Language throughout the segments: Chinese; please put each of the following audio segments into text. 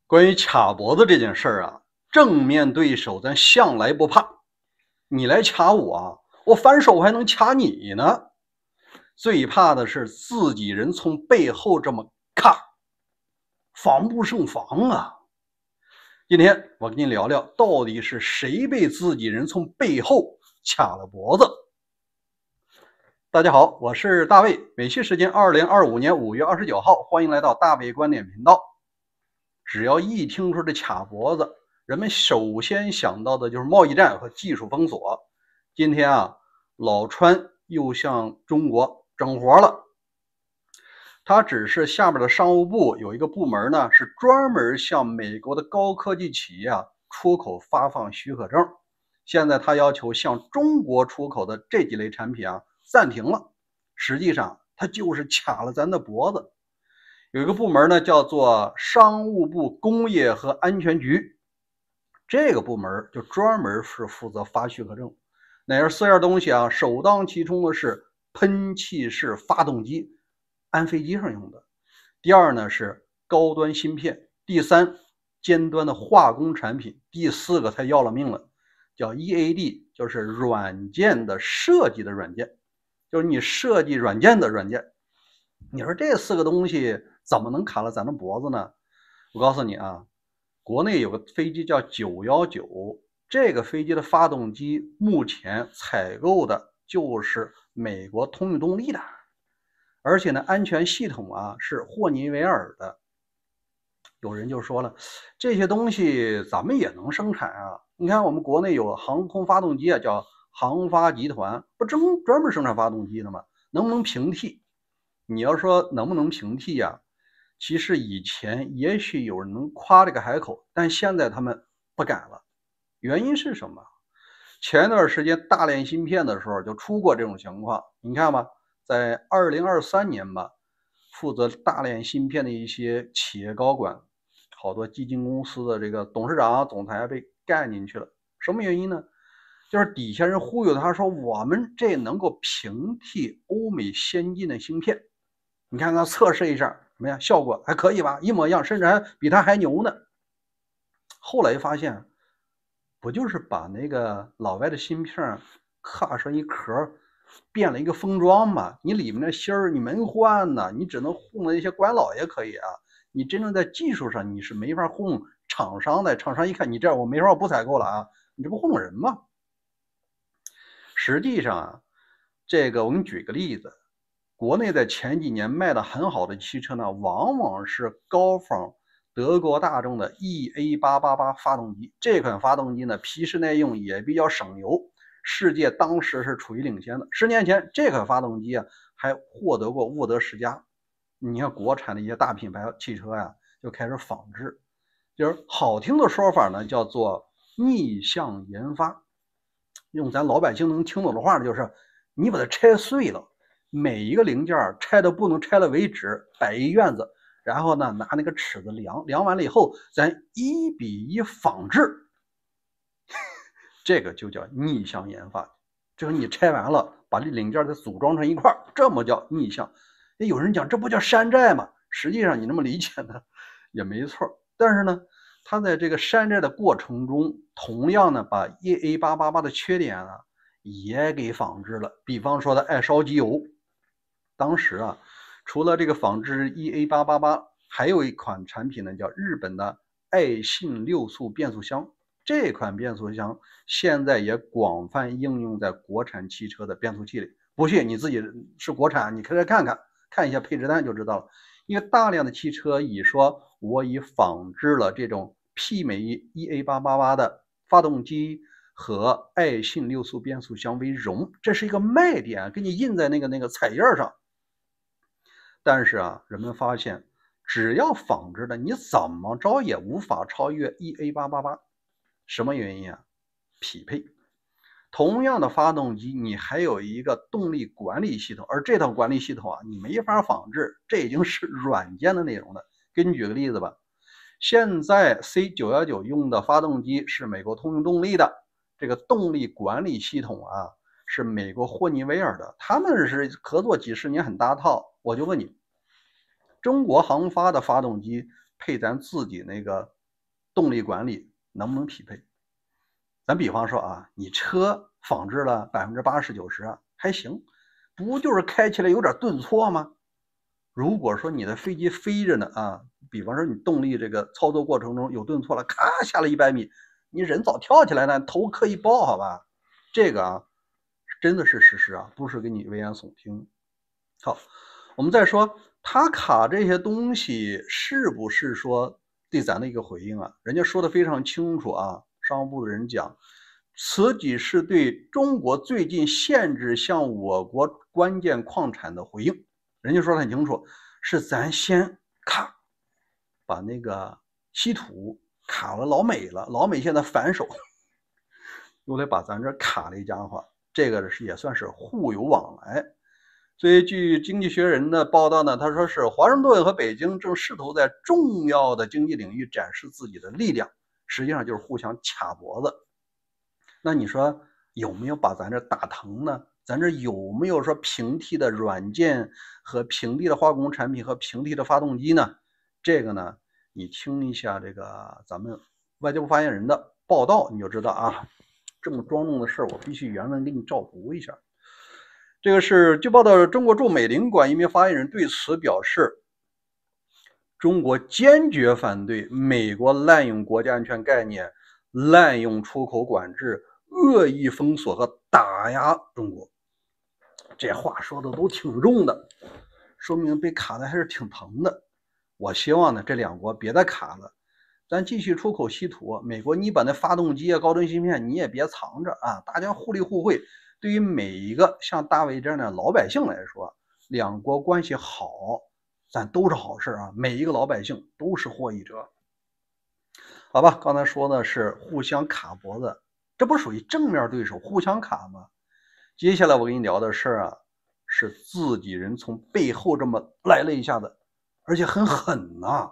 关于卡脖子这件事儿啊，正面对手咱向来不怕。你来卡我啊，我反手还能卡你呢。最怕的是自己人从背后这么卡，防不胜防啊。今天我跟你聊聊，到底是谁被自己人从背后卡了脖子？大家好，我是大卫，美西时间2025年5月29号，欢迎来到大卫观点频道。只要一听说这卡脖子，人们首先想到的就是贸易战和技术封锁。今天啊，老川又向中国整活了。他只是下面的商务部有一个部门呢，是专门向美国的高科技企业出口发放许可证。现在他要求向中国出口的这几类产品暂停了。实际上，他就是卡了咱的脖子。有一个部门呢，叫做商务部工业和安全局，这个部门就专门是负责发许可证。哪是四样东西啊？首当其冲的是喷气式发动机，安飞机上用的。第二呢是高端芯片，第三尖端的化工产品，第四个才要了命了，叫 EAD， 就是软件的设计的软件，就是你设计软件的软件。你说这四个东西怎么能卡了咱的脖子呢？我告诉你啊，国内有个飞机叫919，这个飞机的发动机目前采购的就是美国通用动力的，而且呢，安全系统是霍尼韦尔的。有人就说了，这些东西咱们也能生产啊？你看我们国内有航空发动机叫航发集团，不专门生产发动机的吗？能不能平替？你要说能不能平替其实以前也许有人能夸这个海口，但现在他们不敢了。原因是什么？前段时间大连芯片的时候就出过这种情况。你看吧，在2023年吧，负责大连芯片的一些企业高管，好多基金公司的这个董事长、总裁被干进去了。什么原因呢？就是底下人忽悠他说，我们这能够平替欧美先进的芯片。你看看测试一下怎么样？效果还可以吧？一模一样，甚至还比他还牛呢。后来发现，不就是把那个老外的芯片刻上一壳，变了一个封装嘛？你里面的芯儿你没换呢，你只能糊弄一些官老爷可以啊。你真正在技术上你是没法糊弄厂商的，厂商一看你这样我没法不采购了你这不糊弄人吗？实际上这个我给你举个例子。国内在前几年卖的很好的汽车呢，往往是高仿德国大众的 EA888 发动机。这款发动机呢，皮实耐用，也比较省油，世界当时是处于领先的。10年前，这款发动机还获得过沃德10佳。你看国产的一些大品牌汽车就开始仿制，就是好听的说法呢，叫做逆向研发。用咱老百姓能听懂的话，就是你把它拆碎了。每一个零件拆的不能拆了为止，摆一院子，然后呢拿那个尺子量完了以后，咱1比1仿制，这个就叫逆向研发。就是你拆完了，把这零件再组装成一块，这么叫逆向。有人讲这不叫山寨吗？实际上你那么理解呢也没错，但是呢，他在这个山寨的过程中，同样呢把 EA888 的缺点也给仿制了。比方说的爱烧机油。当时除了这个仿制 EA888，还有一款产品呢，叫日本的爱信6速变速箱。这款变速箱现在也广泛应用在国产汽车的变速器里。不信你自己是国产，你可以看一下配置单就知道了。因为大量的汽车以说我已仿制了这种媲美 EA888 的发动机和爱信6速变速箱为荣，这是一个卖点，给你印在那个彩页上。但是人们发现，只要仿制的，你怎么着也无法超越 EA888。什么原因匹配。同样的发动机，你还有一个动力管理系统，而这套管理系统你没法仿制，这已经是软件的内容了。给你举个例子吧，现在 C919 用的发动机是美国通用动力的，这个动力管理系统是美国霍尼韦尔的，他们是合作几十年，很搭套。我就问你，中国航发的发动机配咱自己那个动力管理能不能匹配。咱比方说啊，你车仿制了80%、90%啊，还行，不就是开起来有点顿挫吗？如果说你的飞机飞着呢啊，比方说你动力这个操作过程中有顿挫了，咔下了100米，你人早跳起来了，头磕一包，好吧？这个啊，真的是事实啊，不是给你危言耸听。好，我们再说它卡这些东西是不是说对咱的一个回应啊？人家说的非常清楚啊，商务部的人讲，此举是对中国最近限制向我国关键矿产的回应。人家说的很清楚，是咱先卡把那个稀土卡了老美了，老美现在反手又得把咱这卡了一家伙，这个也算是互有往来。所以据经济学人的报道呢，他说是华盛顿和北京正试图在重要的经济领域展示自己的力量，实际上就是互相卡脖子。那你说有没有把咱这打疼呢？咱这有没有说平替的软件和平替的化工产品和平替的发动机呢？这个呢，你听一下这个咱们外交部发言人的报道，你就知道啊。这么庄重的事儿，我必须原文给你照读一下。这个是据报道，中国驻美领馆一名发言人对此表示，中国坚决反对美国滥用国家安全概念，滥用出口管制，恶意封锁和打压中国。这话说的都挺重的，说明被卡的还是挺疼的。我希望呢，这两国别再卡了，咱继续出口稀土。美国，你把那发动机啊、高端芯片你也别藏着啊，大家互利互惠。对于每一个像大卫这样的老百姓来说，两国关系好，咱都是好事啊，每一个老百姓都是获益者。好吧，刚才说的是互相卡脖子，这不属于正面对手互相卡吗？接下来我跟你聊的事儿啊，是自己人从背后这么来了一下子，而且很狠呐。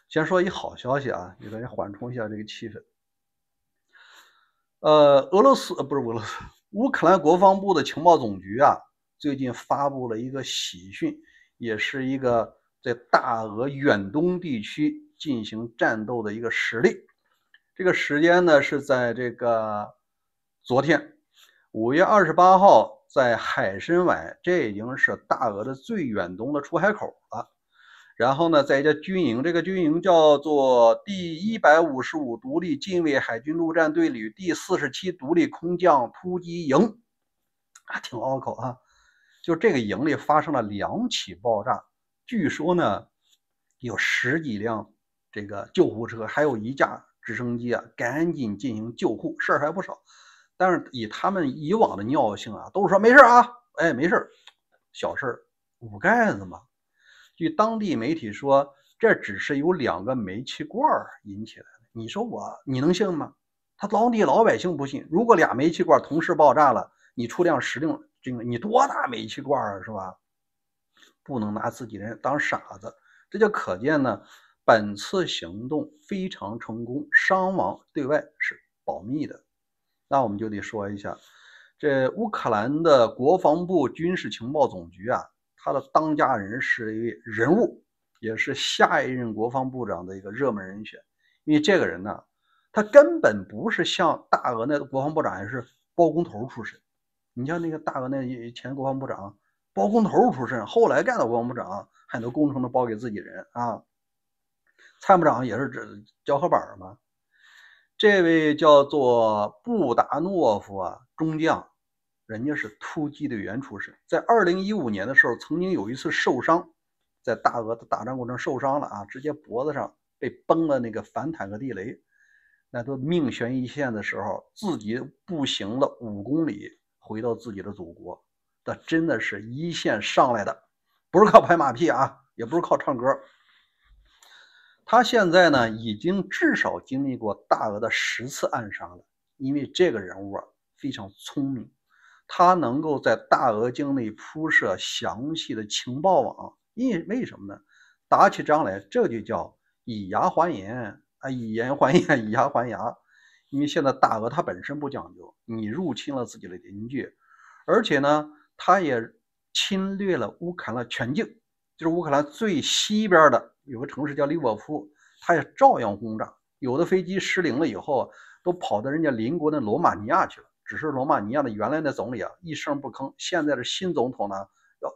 先说一好消息啊，给大家缓冲一下这个气氛。乌克兰国防部的情报总局啊，最近发布了一个喜讯，也是一个在大俄远东地区进行战斗的一个实例。这个时间呢是在这个昨天5月28号，在海参崴，这已经是大俄的最远东的出海口了。然后呢，在一家军营，这个军营叫做第155独立近卫海军陆战队旅第47独立空降突击营，挺拗口啊。就这个营里发生了2起爆炸，据说呢有10几辆这个救护车，还有1架直升机啊，赶紧进行救护，事儿还不少。但是以他们以往的尿性啊，都是说没事啊，哎，没事，小事捂盖子嘛。据当地媒体说，这只是由2个煤气罐引起来的。你说你能信吗？他当地老百姓不信。如果2煤气罐同时爆炸了，你出辆10辆，这个你多大煤气罐啊，是吧？不能拿自己人当傻子。这就可见呢，本次行动非常成功，伤亡对外是保密的。那我们就得说一下，这乌克兰的国防部军事情报总局啊，他的当家人是一位人物，也是下一任国防部长的一个热门人选。因为这个人呢，他根本不是像大俄那个国防部长，也是包工头出身。你像那个大俄那前国防部长，包工头出身，后来干的国防部长，很多工程都包给自己人啊。参谋长也是指胶合板嘛。这位叫做布达诺夫啊，中将，人家是突击队员出身，在2015年的时候，曾经有一次受伤，在大俄的打仗过程受伤了啊，直接脖子上被崩了那个反坦克地雷，那都命悬一线的时候，自己步行了5公里回到自己的祖国，这真的是一线上来的，不是靠拍马屁啊，也不是靠唱歌。他现在呢，已经至少经历过大俄的10次暗杀了，因为这个人物啊非常聪明，他能够在大俄境内铺设详细的情报网。为什么呢？打起仗来，这就叫以牙还眼啊，以眼还眼，以牙还牙。因为现在大俄它本身不讲究，你入侵了自己的邻居，而且呢，他也侵略了乌克兰全境，就是乌克兰最西边的有个城市叫利沃夫，他也照样轰炸。有的飞机失灵了以后，都跑到人家邻国的罗马尼亚去了。只是罗马尼亚的原来的总理啊一声不吭，现在的新总统呢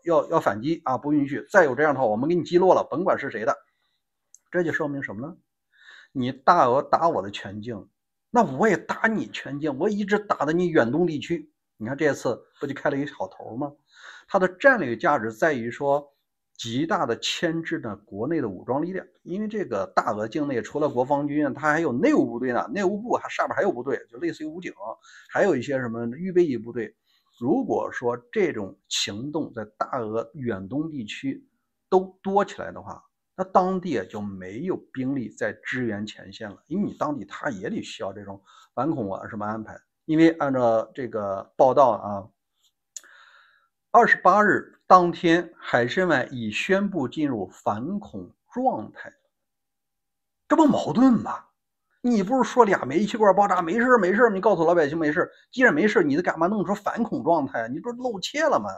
要反击啊，不允许再有这样的话，我们给你击落了，甭管是谁的。这就说明什么呢？你大俄打我的全境，那我也打你全境，我一直打到你远东地区。你看这次不就开了一个好头吗？它的战略价值在于说极大的牵制呢国内的武装力量，因为这个大俄境内除了国防军，它还有内务部队呢，内务部上面还有部队，就类似于武警，还有一些什么预备役部队。如果说这种行动在大俄远东地区都多起来的话，那当地就没有兵力在支援前线了，因为你当地他也得需要这种反恐啊什么安排。因为按照这个报道啊，28日当天，海参崴已宣布进入反恐状态，这不矛盾吗？你不是说俩煤气罐爆炸没事没事，你告诉老百姓没事，既然没事，你得干嘛弄出反恐状态？你不是露怯了吗？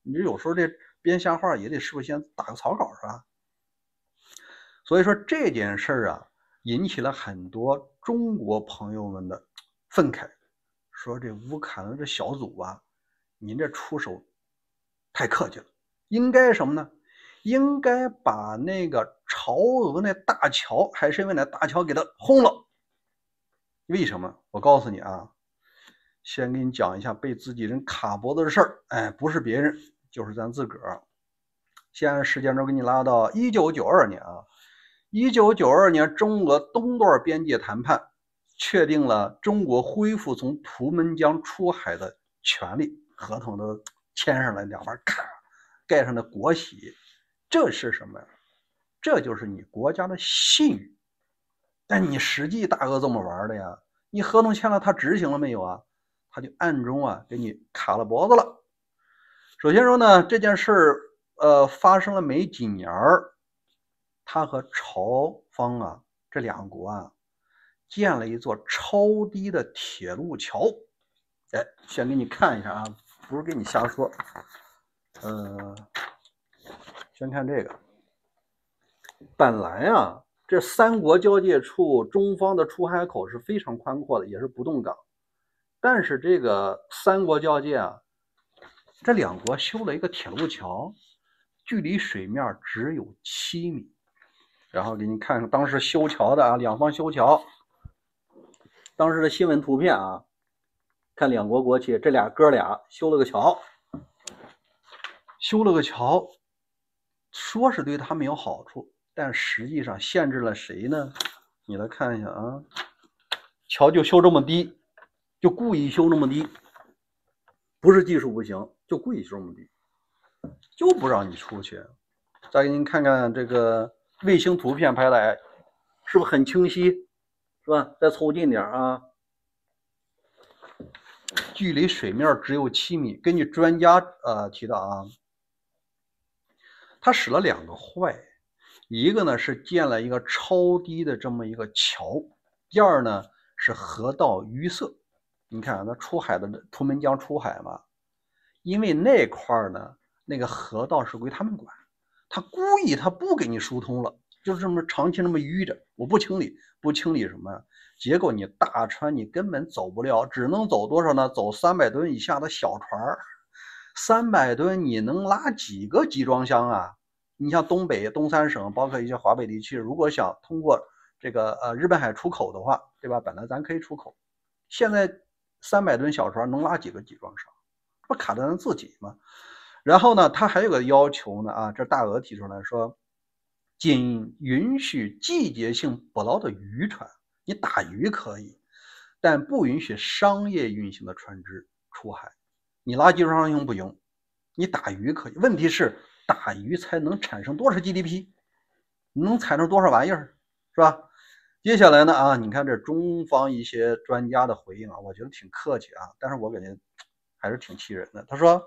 你这有时候这编瞎话也得是不是先打个草稿是吧？所以说这件事啊，引起了很多中国朋友们的愤慨，说这乌克兰这小组啊，您这出手太客气了，应该什么呢？应该把那个朝俄那大桥，海参崴那大桥给它轰了。为什么？我告诉你啊，先给你讲一下被自己人卡脖子的事儿。哎，不是别人，就是咱自个儿。现在时间轴给你拉到1992年啊。1992年，中俄东段边界谈判确定了中国恢复从图们江出海的权利，合同都签上了，两边咔盖上的国玺。这是什么？这就是你国家的信誉。但你实际大哥这么玩的呀？你合同签了，他执行了没有啊？他就暗中啊给你卡了脖子了。首先说呢，这件事发生了没几年，他和朝方啊这两国啊建了一座超低的铁路桥。哎，先给你看一下啊，不是给你瞎说。先看这个。本来啊，这三国交界处中方的出海口是非常宽阔的，也是不动港。但是这个三国交界啊，这两国修了一个铁路桥，距离水面只有7米。然后给你看看当时修桥的啊，两方修桥当时的新闻图片啊，看两国国旗，这俩哥俩修了个桥，说是对他们有好处，但实际上限制了谁呢？你来看一下啊，桥就修这么低，就故意修那么低，不是技术不行，就故意修这么低，就不让你出去。再给您看看这个卫星图片拍来，是不是很清晰？是吧？再凑近点啊，距离水面只有7米。根据专家提到啊，他使了2个坏，一个呢是建了一个超低的这么一个桥，第二呢是河道淤塞。你看那出海的图们江出海嘛，因为那块呢那个河道是归他们管，他故意他不给你疏通了，就这么长期那么淤着，我不清理什么，结果你大船你根本走不了，只能走多少呢？走300吨以下的小船。300吨你能拉几个集装箱啊？你像东三省，包括一些华北地区，如果想通过这个日本海出口的话，对吧？本来咱可以出口，现在300吨小船能拉几个集装箱？不卡在咱自己吗？然后呢，他还有个要求呢啊，这大俄提出来说，仅允许季节性捕捞的渔船，你打鱼可以，但不允许商业运行的船只出海。你拉集装箱行不行？你打鱼可以，问题是打鱼才能产生多少 GDP？ 能产生多少玩意儿，是吧？接下来呢啊，你看这中方一些专家的回应啊，我觉得挺客气啊，但是我感觉还是挺气人的。他说，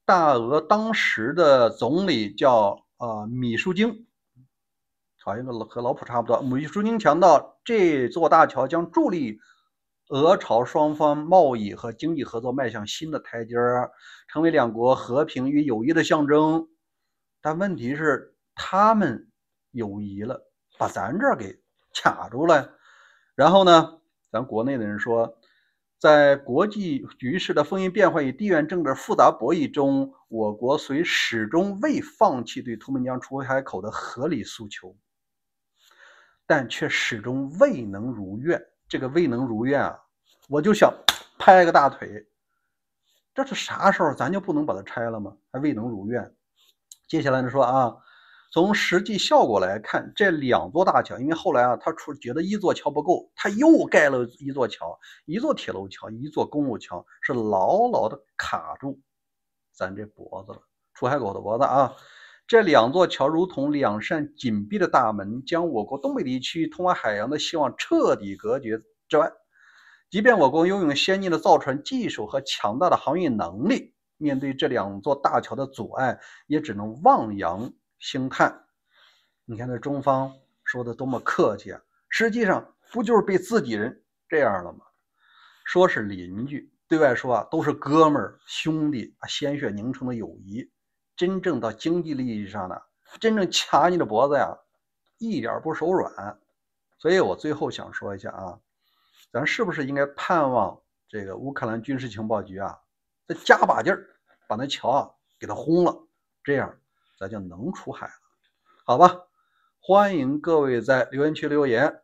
大俄当时的总理叫米舒京，好像和老普差不多。米舒京强调，这座大桥将助力俄朝双方贸易和经济合作迈向新的台阶，成为两国和平与友谊的象征。但问题是，他们友谊了，把咱这儿给卡住了。然后呢，咱国内的人说，在国际局势的风云变幻与地缘政治复杂博弈中，我国虽始终未放弃对图们江出海口的合理诉求，但却始终未能如愿。这个未能如愿啊，我就想拍个大腿，这是啥时候咱就不能把它拆了吗？还未能如愿。接下来呢说啊，从实际效果来看，这2座大桥，因为后来啊，他觉得1座桥不够，他又盖了1座桥，1座铁路桥，1座公路桥，是牢牢的卡住咱这脖子了，出海口的脖子啊。这2座桥如同2扇紧闭的大门，将我国东北地区通往海洋的希望彻底隔绝之外，即便我国拥有先进的造船技术和强大的航运能力，面对这2座大桥的阻碍，也只能望洋兴叹。你看这中方说的多么客气啊，实际上不就是被自己人这样了吗？说是邻居，对外说啊都是哥们儿兄弟啊，鲜血凝成的友谊，真正到经济利益上呢，真正掐你的脖子呀，一点不手软。所以我最后想说一下啊，咱是不是应该盼望这个乌克兰军事情报局啊，再加把劲儿，把那桥啊给它轰了，这样咱就能出海了，好吧？欢迎各位在留言区留言，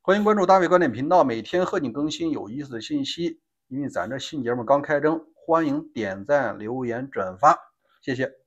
欢迎关注大卫观点频道，每天和你更新有意思的信息。因为咱这新节目刚开征，欢迎点赞、留言、转发，谢谢。